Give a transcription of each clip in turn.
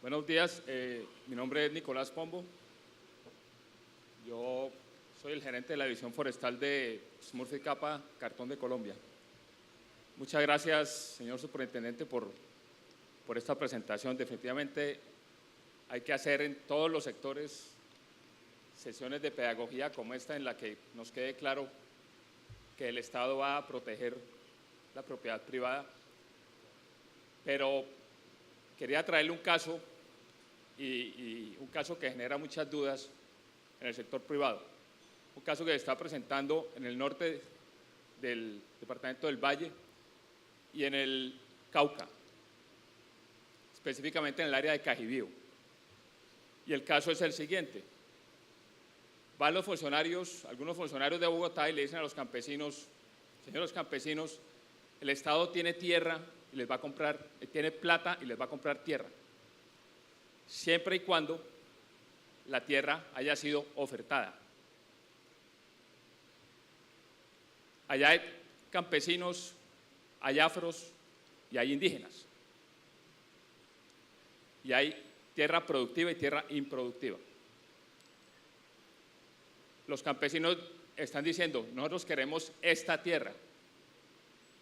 Buenos días, mi nombre es Nicolás Pombo. Yo soy el gerente de la división forestal de Smurfit Kappa, Cartón de Colombia. Muchas gracias, señor superintendente, por esta presentación. Definitivamente hay que hacer en todos los sectores sesiones de pedagogía como esta, en la que nos quede claro que el Estado va a proteger la propiedad privada. Pero quería traerle un caso, y un caso que genera muchas dudas en el sector privado. Un caso que se está presentando en el norte del departamento del Valle y en el Cauca, específicamente en el área de Cajibío. Y el caso es el siguiente. Van los funcionarios, algunos funcionarios de Bogotá, y le dicen a los campesinos: señores campesinos, el Estado tiene tierra y les va a comprar, tiene plata y les va a comprar tierra, siempre y cuando la tierra haya sido ofertada. Allá hay campesinos, hay afros y hay indígenas. Y hay tierra productiva y tierra improductiva. Los campesinos están diciendo: nosotros queremos esta tierra.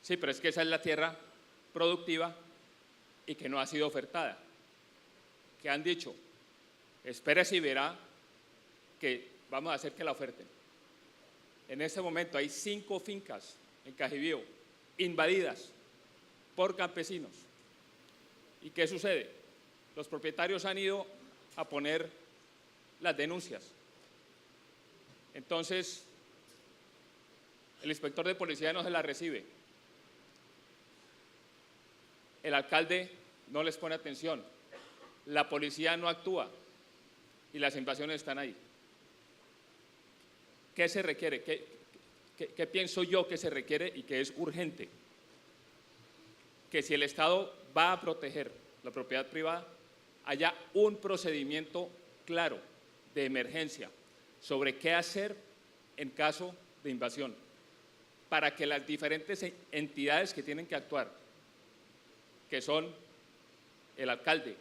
Sí, pero es que esa es la tierra productiva y que no ha sido ofertada. ¿Qué han dicho? Espérese y verá que vamos a hacer que la oferten. En este momento hay 5 fincas en Cajibío invadidas por campesinos. ¿Y qué sucede? Los propietarios han ido a poner las denuncias. Entonces, el inspector de policía no se la recibe. El alcalde no les pone atención. La policía no actúa y las invasiones están ahí. ¿Qué se requiere? ¿Qué pienso yo que se requiere y que es urgente? Que si el Estado va a proteger la propiedad privada, haya un procedimiento claro de emergencia sobre qué hacer en caso de invasión, para que las diferentes entidades que tienen que actuar, que son el alcalde,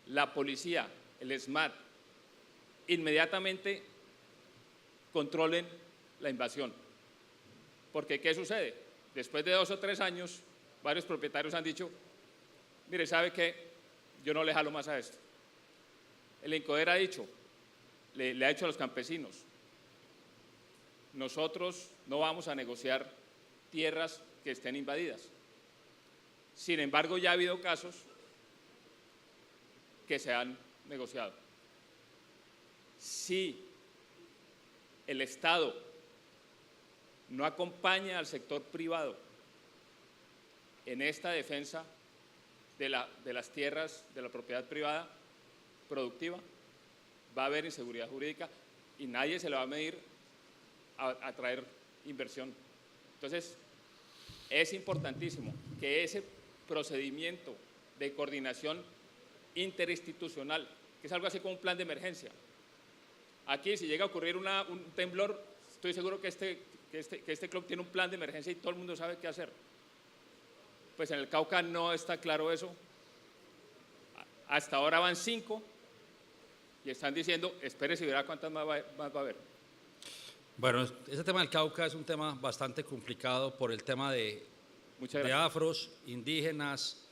la policía, el SMAT, inmediatamente controlen la invasión. Porque ¿qué sucede? Después de 2 o 3 años, varios propietarios han dicho: mire, ¿sabe qué? Yo no le jalo más a esto. El INCODER ha dicho, le ha dicho a los campesinos: nosotros no vamos a negociar tierras que estén invadidas. Sin embargo, ya ha habido casos que se han negociado. Si el Estado no acompaña al sector privado en esta defensa de las tierras, de la propiedad privada productiva, va a haber inseguridad jurídica y nadie se le va a medir a traer inversión. Entonces, es importantísimo que ese procedimiento de coordinación interinstitucional, que es algo así como un plan de emergencia. Aquí, si llega a ocurrir un temblor, estoy seguro que este club tiene un plan de emergencia y todo el mundo sabe qué hacer. Pues en el Cauca no está claro eso. Hasta ahora van 5 y están diciendo: espérese y verá cuántas más va a haber. Bueno, ese tema del Cauca es un tema bastante complicado por el tema de afros, indígenas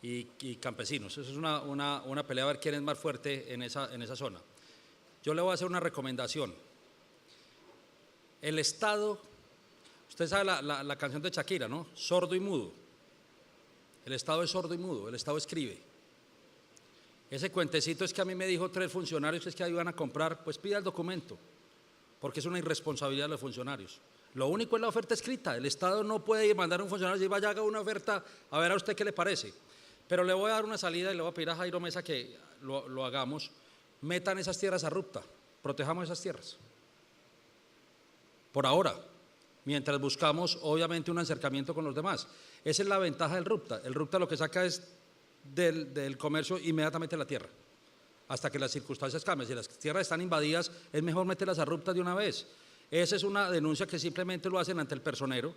y campesinos. Eso es una pelea a ver quién es más fuerte en esa zona. Yo le voy a hacer una recomendación. El Estado, usted sabe la canción de Shakira, ¿no? Sordo y mudo. El Estado es sordo y mudo, el Estado escribe. Ese cuentecito es que a mí me dijo 3 funcionarios que es que iban a comprar, pues pida el documento, porque es una irresponsabilidad de los funcionarios. Lo único es la oferta escrita. El Estado no puede mandar a un funcionario y decir: vaya, haga una oferta, a ver a usted qué le parece. Pero le voy a dar una salida y le voy a pedir a Jairo Mesa que lo hagamos. Metan esas tierras a RUPTA, protejamos esas tierras. Por ahora, mientras buscamos obviamente un acercamiento con los demás. Esa es la ventaja del RUPTA. El RUPTA lo que saca es del comercio inmediatamente la tierra, hasta que las circunstancias cambien. Si las tierras están invadidas, es mejor meterlas a RUPTA de una vez. Esa es una denuncia que simplemente lo hacen ante el personero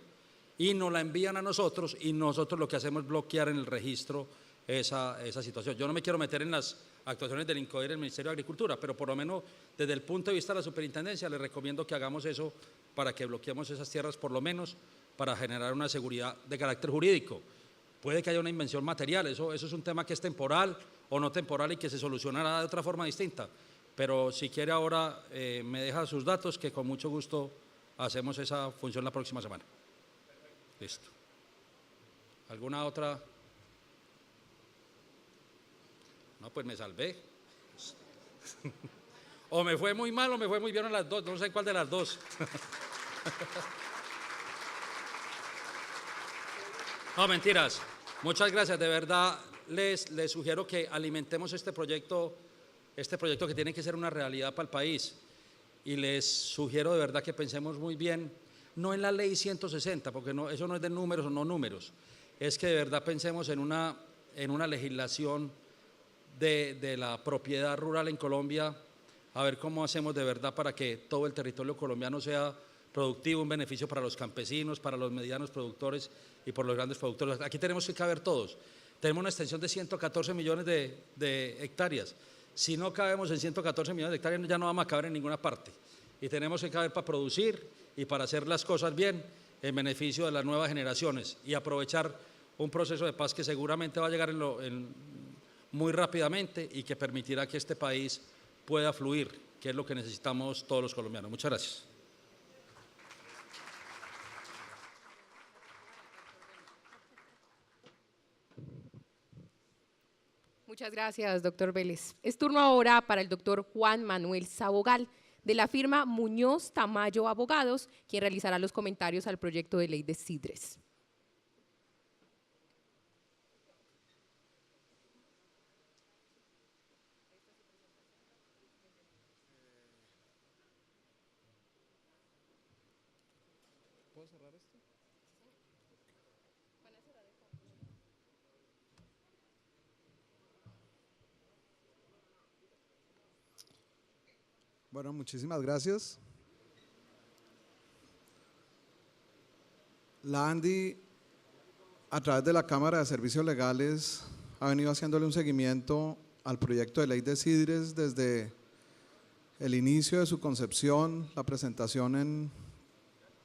y nos la envían a nosotros, y nosotros lo que hacemos es bloquear en el registro esa situación. Yo no me quiero meter en las actuaciones del INCODER y del Ministerio de Agricultura, pero por lo menos desde el punto de vista de la superintendencia les recomiendo que hagamos eso para que bloqueemos esas tierras, por lo menos para generar una seguridad de carácter jurídico. Puede que haya una invención material, eso es un tema que es temporal o no temporal y que se solucionará de otra forma distinta, pero si quiere ahora me deja sus datos, que con mucho gusto hacemos esa función la próxima semana. Listo. ¿Alguna otra? No, pues me salvé. O me fue muy mal o me fue muy bien a las dos, no sé cuál de las dos. No, mentiras. Muchas gracias, de verdad les sugiero que alimentemos este proyecto que tiene que ser una realidad para el país, y les sugiero de verdad que pensemos muy bien, no en la ley 160, porque no, eso no es de números o no números, es que de verdad pensemos en una legislación de la propiedad rural en Colombia, a ver cómo hacemos de verdad para que todo el territorio colombiano sea productivo, un beneficio para los campesinos, para los medianos productores y por los grandes productores. Aquí tenemos que caber todos. Tenemos una extensión de 114 millones de hectáreas. Si no cabemos en 114 millones de hectáreas, ya no vamos a caber en ninguna parte. Y tenemos que caber para producir y para hacer las cosas bien en beneficio de las nuevas generaciones y aprovechar un proceso de paz que seguramente va a llegar muy rápidamente y que permitirá que este país pueda fluir, que es lo que necesitamos todos los colombianos. Muchas gracias. Muchas gracias, doctor Vélez. Es turno ahora para el doctor Juan Manuel Sabogal, de la firma Muñoz Tamayo Abogados, quien realizará los comentarios al proyecto de ley de CIDRES. ¿Puedo cerrar esto? Bueno, muchísimas gracias. La ANDI, a través de la Cámara de Servicios Legales, ha venido haciéndole un seguimiento al proyecto de ley de CIDRES desde el inicio de su concepción, la presentación en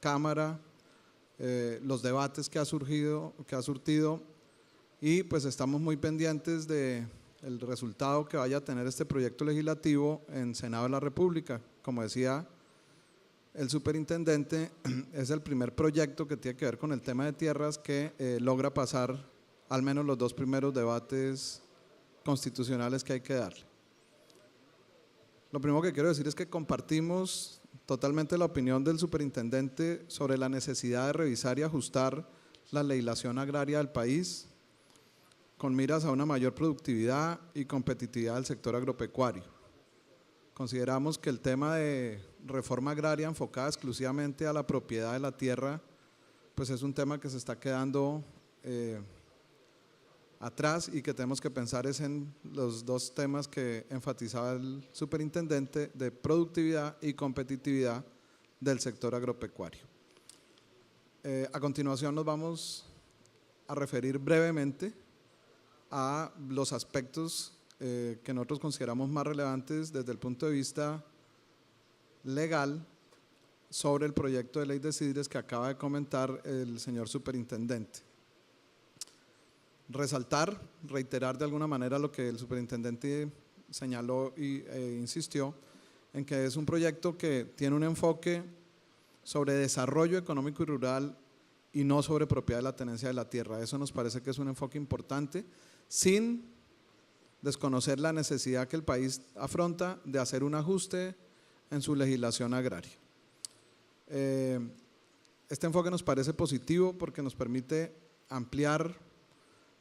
Cámara, los debates que ha surtido, y pues estamos muy pendientes de el resultado que vaya a tener este proyecto legislativo en Senado de la República. Como decía el superintendente, es el primer proyecto que tiene que ver con el tema de tierras que logra pasar al menos los dos primeros debates constitucionales que hay que darle. Lo primero que quiero decir es que compartimos totalmente la opinión del superintendente sobre la necesidad de revisar y ajustar la legislación agraria del país con miras a una mayor productividad y competitividad del sector agropecuario. Consideramos que el tema de reforma agraria enfocada exclusivamente a la propiedad de la tierra, pues es un tema que se está quedando atrás, y que tenemos que pensar es en los dos temas que enfatizaba el superintendente, de productividad y competitividad del sector agropecuario. A continuación nos vamos a referir brevemente a los aspectos que nosotros consideramos más relevantes desde el punto de vista legal sobre el proyecto de ley de CIDRES que acaba de comentar el señor superintendente. Reiterar de alguna manera lo que el superintendente señaló e insistió en que es un proyecto que tiene un enfoque sobre desarrollo económico y rural y no sobre propiedad de la tenencia de la tierra. Eso nos parece que es un enfoque importante, sin desconocer la necesidad que el país afronta de hacer un ajuste en su legislación agraria. Este enfoque nos parece positivo porque nos permite ampliar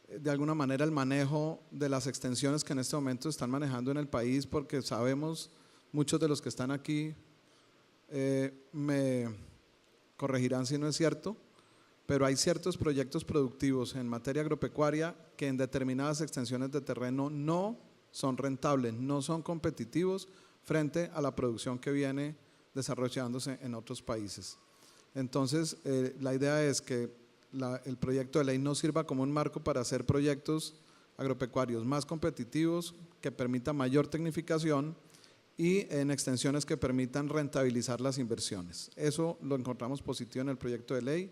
de alguna manera el manejo de las extensiones que en este momento están manejando en el país, porque sabemos, muchos de los que están aquí me corregirán si no es cierto, pero hay ciertos proyectos productivos en materia agropecuaria que en determinadas extensiones de terreno no son rentables, no son competitivos frente a la producción que viene desarrollándose en otros países. Entonces, la idea es que el proyecto de ley no sirva como un marco para hacer proyectos agropecuarios más competitivos, que permitan mayor tecnificación y en extensiones que permitan rentabilizar las inversiones. Eso lo encontramos positivo en el proyecto de ley.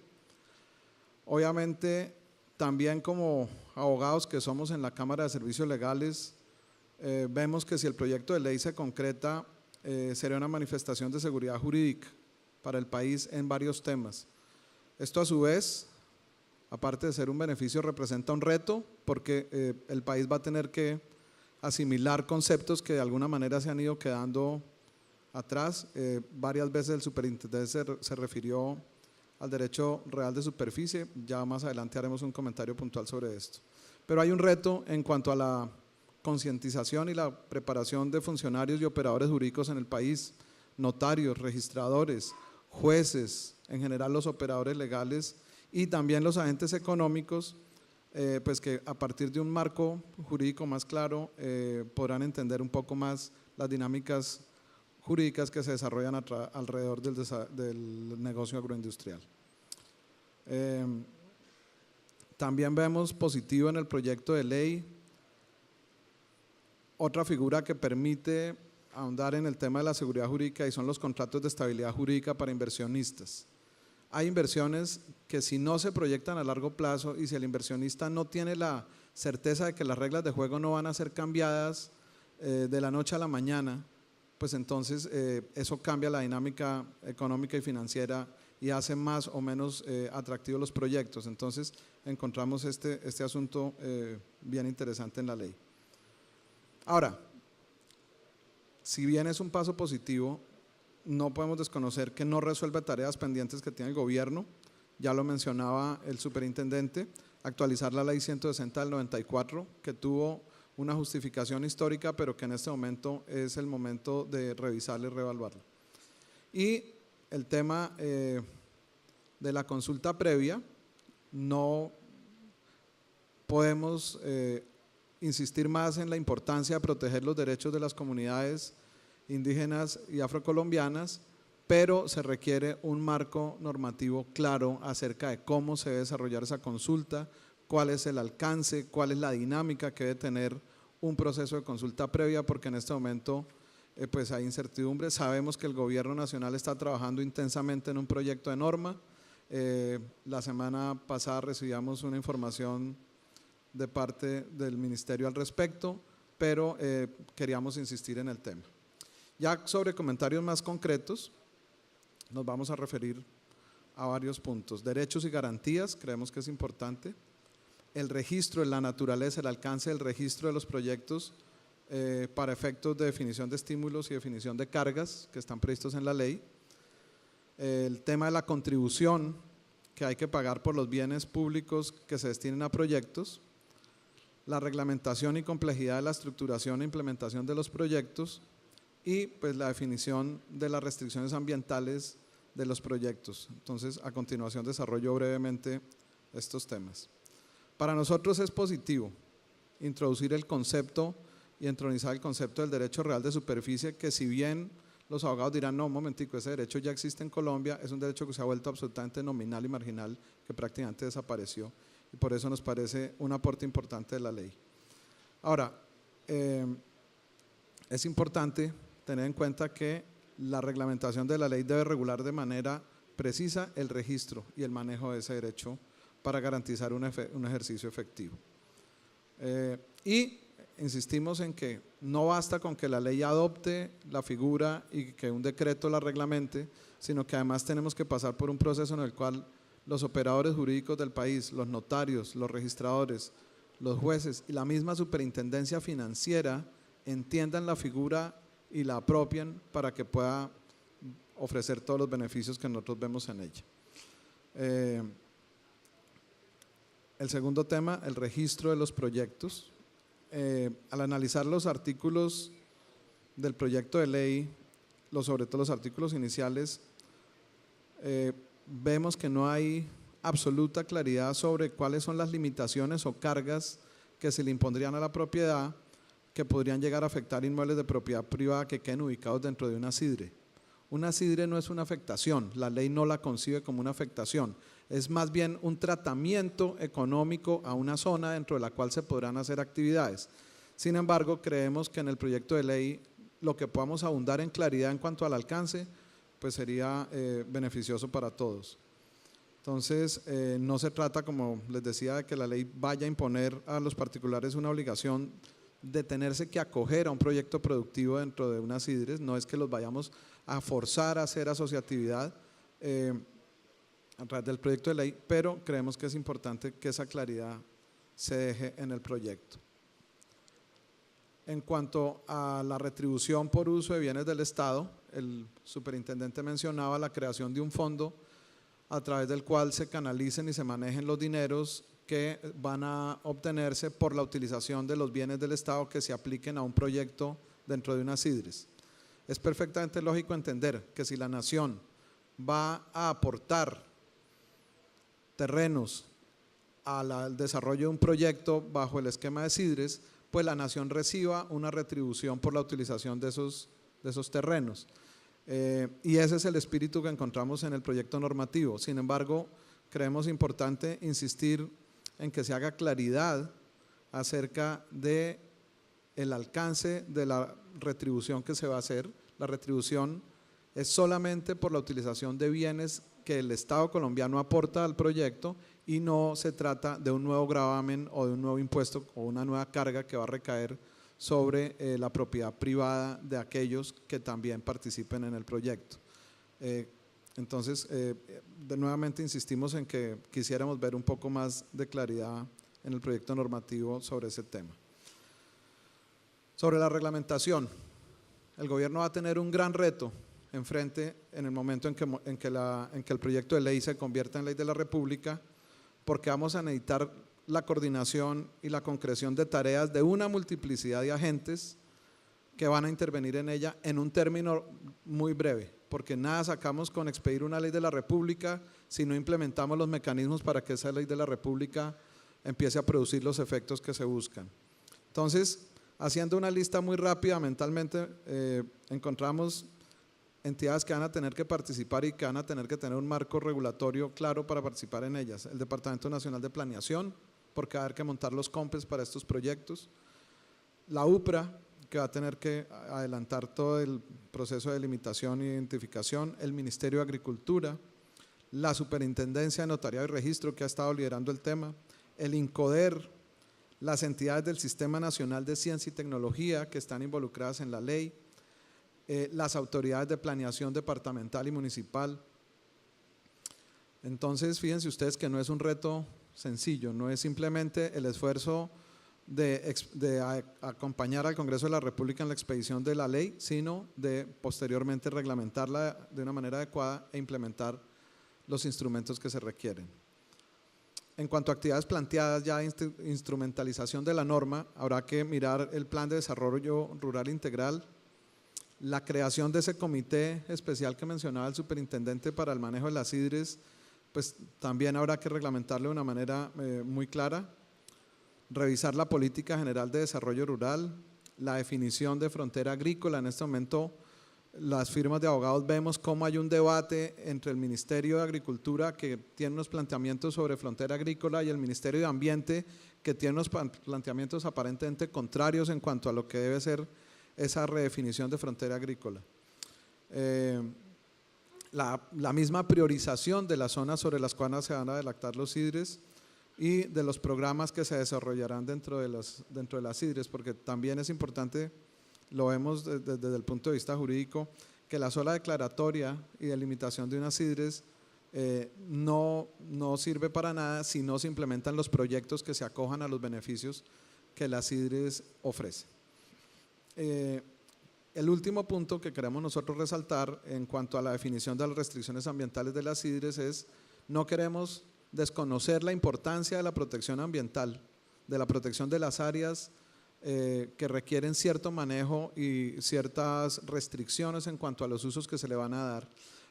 Obviamente, también como abogados que somos en la Cámara de Servicios Legales, vemos que si el proyecto de ley se concreta, sería una manifestación de seguridad jurídica para el país en varios temas. Esto a su vez, aparte de ser un beneficio, representa un reto porque el país va a tener que asimilar conceptos que de alguna manera se han ido quedando atrás. Varias veces el superintendente se refirió al derecho real de superficie, ya más adelante haremos un comentario puntual sobre esto. Pero hay un reto en cuanto a la concientización y la preparación de funcionarios y operadores jurídicos en el país, notarios, registradores, jueces, en general los operadores legales y también los agentes económicos, pues que a partir de un marco jurídico más claro podrán entender un poco más las dinámicas jurídicas que se desarrollan alrededor del negocio agroindustrial. También vemos positivo en el proyecto de ley otra figura que permite ahondar en el tema de la seguridad jurídica y son los contratos de estabilidad jurídica para inversionistas. Hay inversiones que si no se proyectan a largo plazo y si el inversionista no tiene la certeza de que las reglas de juego no van a ser cambiadas de la noche a la mañana, pues entonces eso cambia la dinámica económica y financiera y hace más o menos atractivos los proyectos. Entonces encontramos este asunto bien interesante en la ley. Ahora, si bien es un paso positivo, no podemos desconocer que no resuelve tareas pendientes que tiene el gobierno. Ya lo mencionaba el superintendente, actualizar la ley 160 del 94, que tuvo una justificación histórica, pero que en este momento es el momento de revisarla y reevaluarla. Y el tema de la consulta previa, no podemos insistir más en la importancia de proteger los derechos de las comunidades indígenas y afrocolombianas, pero se requiere un marco normativo claro acerca de cómo se debe desarrollar esa consulta, cuál es el alcance, cuál es la dinámica que debe tener un proceso de consulta previa, porque en este momento pues hay incertidumbre. Sabemos que el gobierno nacional está trabajando intensamente en un proyecto de norma. La semana pasada recibíamos una información de parte del ministerio al respecto, pero queríamos insistir en el tema. Ya sobre comentarios más concretos, nos vamos a referir a varios puntos. Derechos y garantías, creemos que es importante. El registro, la naturaleza, el alcance del registro de los proyectos para efectos de definición de estímulos y definición de cargas que están previstos en la ley. El tema de la contribución que hay que pagar por los bienes públicos que se destinen a proyectos. La reglamentación y complejidad de la estructuración e implementación de los proyectos y pues la definición de las restricciones ambientales de los proyectos. Entonces, a continuación desarrollo brevemente estos temas. Para nosotros es positivo introducir el concepto y entronizar el concepto del derecho real de superficie, que si bien los abogados dirán, no, un momentico, ese derecho ya existe en Colombia, es un derecho que se ha vuelto absolutamente nominal y marginal, que prácticamente desapareció, y por eso nos parece un aporte importante de la ley. Ahora, es importante tener en cuenta que la reglamentación de la ley debe regular de manera precisa el registro y el manejo de ese derecho para garantizar un ejercicio efectivo. Y insistimos en que no basta con que la ley adopte la figura y que un decreto la reglamente, sino que además tenemos que pasar por un proceso en el cual los operadores jurídicos del país, los notarios, los registradores, los jueces y la misma superintendencia financiera entiendan la figura y la apropien para que pueda ofrecer todos los beneficios que nosotros vemos en ella. El segundo tema, el registro de los proyectos. Al analizar los artículos del proyecto de ley, sobre todo los artículos iniciales, vemos que no hay absoluta claridad sobre cuáles son las limitaciones o cargas que se le impondrían a la propiedad que podrían llegar a afectar inmuebles de propiedad privada que queden ubicados dentro de una SIDRE. Una SIDRE no es una afectación, la ley no la concibe como una afectación, es más bien un tratamiento económico a una zona dentro de la cual se podrán hacer actividades. Sin embargo, creemos que en el proyecto de ley lo que podamos abundar en claridad en cuanto al alcance, pues sería beneficioso para todos. Entonces, no se trata, como les decía, de que la ley vaya a imponer a los particulares una obligación de tenerse que acoger a un proyecto productivo dentro de unas sidres, no es que los vayamos a forzar a hacer asociatividad a través del proyecto de ley, pero creemos que es importante que esa claridad se deje en el proyecto. En cuanto a la retribución por uso de bienes del Estado, el superintendente mencionaba la creación de un fondo a través del cual se canalicen y se manejen los dineros que van a obtenerse por la utilización de los bienes del Estado que se apliquen a un proyecto dentro de unas sidres. Es perfectamente lógico entender que si la nación va a aportar terrenos al desarrollo de un proyecto bajo el esquema de sidres, pues la nación reciba una retribución por la utilización de esos terrenos. Y ese es el espíritu que encontramos en el proyecto normativo. Sin embargo, creemos importante insistir en que se haga claridad acerca de el alcance de la retribución que se va a hacer. La retribución es solamente por la utilización de bienes que el Estado colombiano aporta al proyecto y no se trata de un nuevo gravamen o de un nuevo impuesto o una nueva carga que va a recaer sobre la propiedad privada de aquellos que también participen en el proyecto. Entonces, nuevamente insistimos en que quisiéramos ver un poco más de claridad en el proyecto normativo sobre ese tema. Sobre la reglamentación, el gobierno va a tener un gran reto enfrente en el momento en que el proyecto de ley se convierta en ley de la República, porque vamos a necesitar la coordinación y la concreción de tareas de una multiplicidad de agentes que van a intervenir en ella en un término muy breve, porque nada sacamos con expedir una ley de la República si no implementamos los mecanismos para que esa ley de la República empiece a producir los efectos que se buscan. Entonces, haciendo una lista muy rápida, mentalmente encontramos entidades que van a tener que participar y que van a tener que tener un marco regulatorio claro para participar en ellas. El Departamento Nacional de Planeación, porque va a haber que montar los COMPES para estos proyectos. La UPRA, que va a tener que adelantar todo el proceso de delimitación e identificación. El Ministerio de Agricultura, la Superintendencia de Notariado y Registro, que ha estado liderando el tema. El INCODER, las entidades del Sistema Nacional de Ciencia y Tecnología que están involucradas en la ley, las autoridades de planeación departamental y municipal. Entonces, fíjense ustedes que no es un reto sencillo, no es simplemente el esfuerzo de acompañar al Congreso de la República en la expedición de la ley, sino de posteriormente reglamentarla de una manera adecuada e implementar los instrumentos que se requieren. En cuanto a actividades planteadas, ya instrumentalización de la norma, habrá que mirar el Plan de Desarrollo Rural Integral, la creación de ese comité especial que mencionaba el superintendente para el manejo de las sidres, pues también habrá que reglamentarlo de una manera muy clara. Revisar la política general de desarrollo rural, la definición de frontera agrícola. En este momento, las firmas de abogados vemos cómo hay un debate entre el Ministerio de Agricultura, que tiene unos planteamientos sobre frontera agrícola, y el Ministerio de Ambiente, que tiene unos planteamientos aparentemente contrarios en cuanto a lo que debe ser esa redefinición de frontera agrícola. La misma priorización de las zonas sobre las cuales se van a adelantar los sidres y de los programas que se desarrollarán dentro de las sidres, porque también es importante, lo vemos desde el punto de vista jurídico, que la sola declaratoria y delimitación de unas sidres no sirve para nada si no se implementan los proyectos que se acojan a los beneficios que las sidres ofrecen. El último punto que queremos nosotros resaltar en cuanto a la definición de las restricciones ambientales de las sidres es: no queremos desconocer la importancia de la protección ambiental, de la protección de las áreas que requieren cierto manejo y ciertas restricciones en cuanto a los usos que se le van a dar,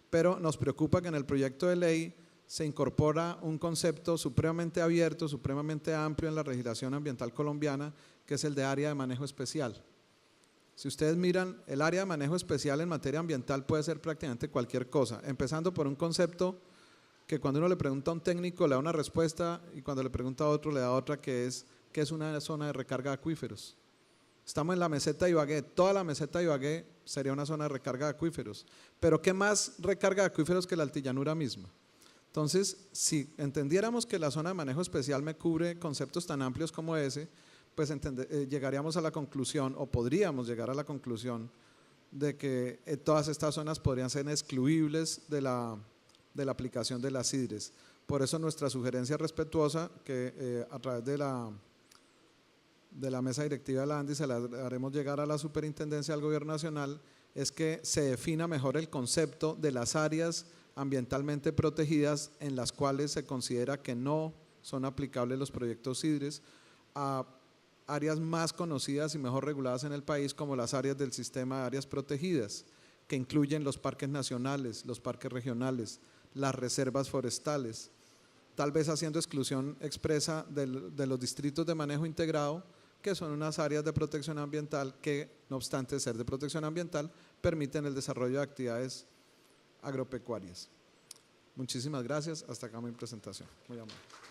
pero nos preocupa que en el proyecto de ley se incorpora un concepto supremamente abierto, supremamente amplio en la legislación ambiental colombiana, que es el de área de manejo especial. Si ustedes miran, el área de manejo especial en materia ambiental puede ser prácticamente cualquier cosa, empezando por un concepto que cuando uno le pregunta a un técnico le da una respuesta y cuando le pregunta a otro le da otra, que es una zona de recarga de acuíferos. Estamos en la meseta de Ibagué, toda la meseta de Ibagué sería una zona de recarga de acuíferos, pero ¿qué más recarga de acuíferos que la altillanura misma? Entonces, si entendiéramos que la zona de manejo especial me cubre conceptos tan amplios como ese, pues llegaríamos a la conclusión, o podríamos llegar a la conclusión, de que todas estas zonas podrían ser excluibles de la aplicación de las CIDRES. Por eso nuestra sugerencia respetuosa, que a través de la mesa directiva de la ANDI se la haremos llegar a la Superintendencia del Gobierno Nacional, es que se defina mejor el concepto de las áreas ambientalmente protegidas en las cuales se considera que no son aplicables los proyectos CIDRES a áreas más conocidas y mejor reguladas en el país, como las áreas del sistema de áreas protegidas, que incluyen los parques nacionales, los parques regionales, las reservas forestales, tal vez haciendo exclusión expresa de los distritos de manejo integrado, que son unas áreas de protección ambiental que, no obstante ser de protección ambiental, permiten el desarrollo de actividades agropecuarias. Muchísimas gracias, hasta acá mi presentación. Muy amable.